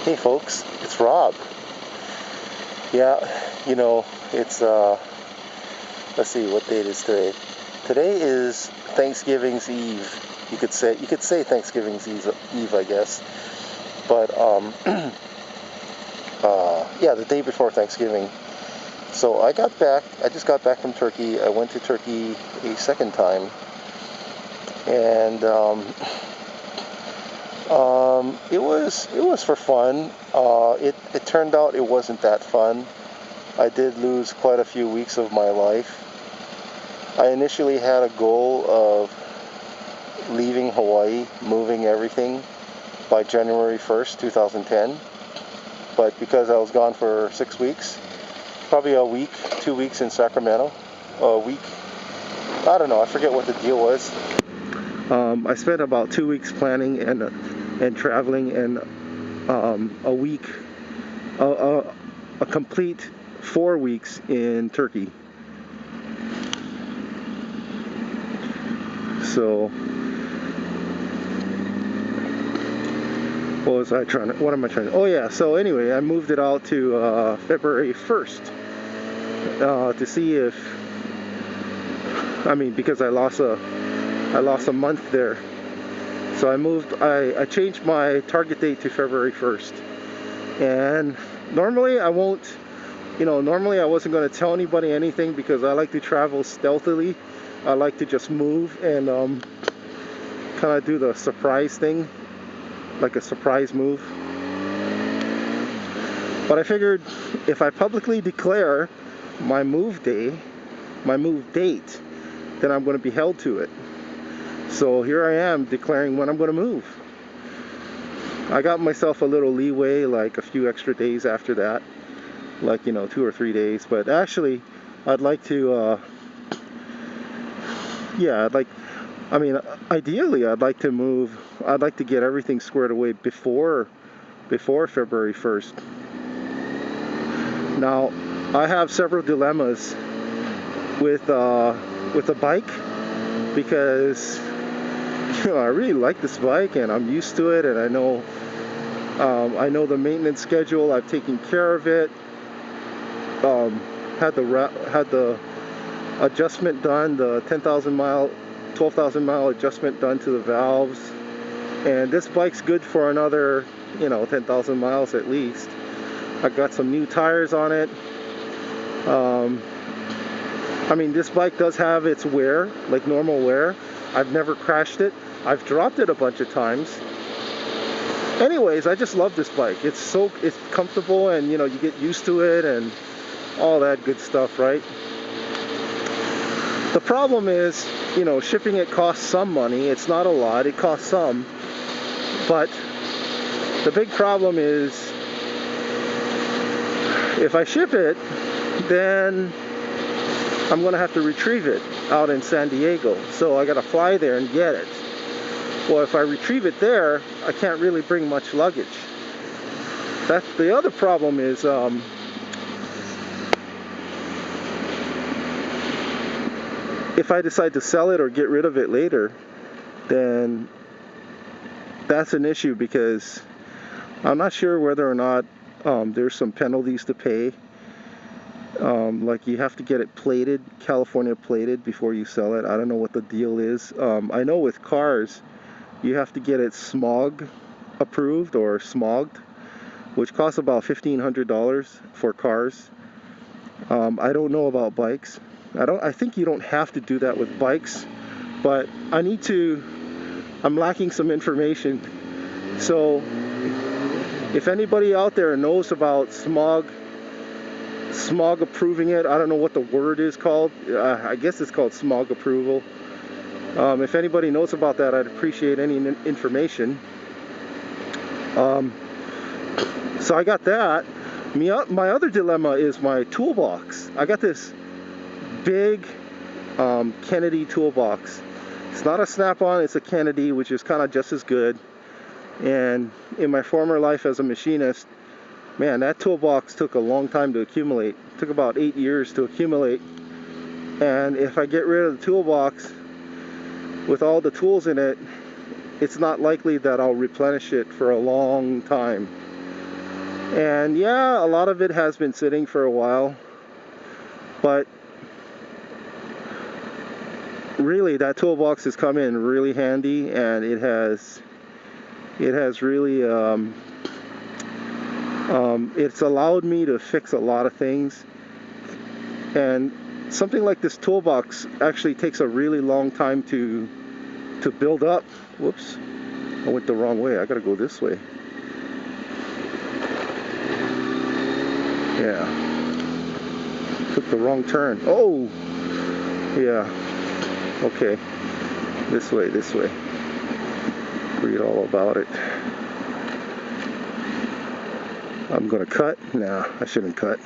Hey folks, it's Rob. Yeah, it's let's see what date is today. Today is Thanksgiving's Eve. You could say Thanksgiving's Eve, I guess. But yeah, the day before Thanksgiving. So I just got back from Turkey. I went to Turkey a second time, and it was for fun. It turned out it wasn't that fun. I did lose quite a few weeks of my life. I initially had a goal of leaving Hawaii, moving everything by January 1st, 2010. But because I was gone for 6 weeks, probably a week, 2 weeks in Sacramento, a week, I don't know, I forget what the deal was. I spent about 2 weeks planning and traveling, and a week, a complete 4 weeks in Turkey. So, what am I trying to, oh yeah, so anyway, I moved it out to February 1st to see if, because I lost a month there. So I changed my target date to February 1st. And normally I wasn't going to tell anybody anything because I like to travel stealthily. I like to just move and kind of do the surprise thing, like a surprise move. But I figured if I publicly declare my move date, then I'm going to be held to it. So here I am declaring when I'm going to move. I got myself a little leeway, like a few extra days after that, like 2 or 3 days. But actually, I'd like to, ideally, I'd like to move. I'd like to get everything squared away before February 1st. Now, I have several dilemmas with a bike because I really like this bike and I'm used to it, and I know the maintenance schedule. I've taken care of it. Had the adjustment done, the 12,000 mile adjustment done to the valves, and this bike's good for another 10,000 miles at least. I got some new tires on it. This bike does have its wear, like normal wear. I've never crashed it. I've dropped it a bunch of times. Anyways, I just love this bike. It's comfortable, and you get used to it and all that good stuff, right? The problem is, shipping it costs some money. It's not a lot. It costs some. But the big problem is if I ship it, then I'm going to have to retrieve it out in San Diego. So I got to fly there and get it. Well, if I retrieve it there, I can't really bring much luggage. That's the other problem is if I decide to sell it or get rid of it later, then that's an issue because I'm not sure whether or not there's some penalties to pay. Like you have to get it plated, California plated, before you sell it. I don't know what the deal is. I know with cars, you have to get it smog approved or smogged, which costs about $1,500 for cars. I don't know about bikes. I think you don't have to do that with bikes, but I'm lacking some information. So if anybody out there knows about smog approving it, I don't know what the word is called. I guess it's called smog approval. If anybody knows about that, I'd appreciate any information. So I got that. My other dilemma is my toolbox. I got this big Kennedy toolbox. It's not a Snap-on, it's a Kennedy, which is kind of just as good. And in my former life as a machinist, man, that toolbox took a long time to accumulate. It took about 8 years to accumulate. And if I get rid of the toolbox with all the tools in it, it's not likely that I'll replenish it for a long time. And yeah, a lot of it has been sitting for a while, but really that toolbox has come in really handy, and it has really it's allowed me to fix a lot of things. And something like this toolbox actually takes a really long time to build up. Whoops, I went the wrong way. I gotta go this way. Yeah, took the wrong turn. Oh, yeah. Okay, this way, this way. Read all about it. I'm gonna cut. Nah, I shouldn't cut.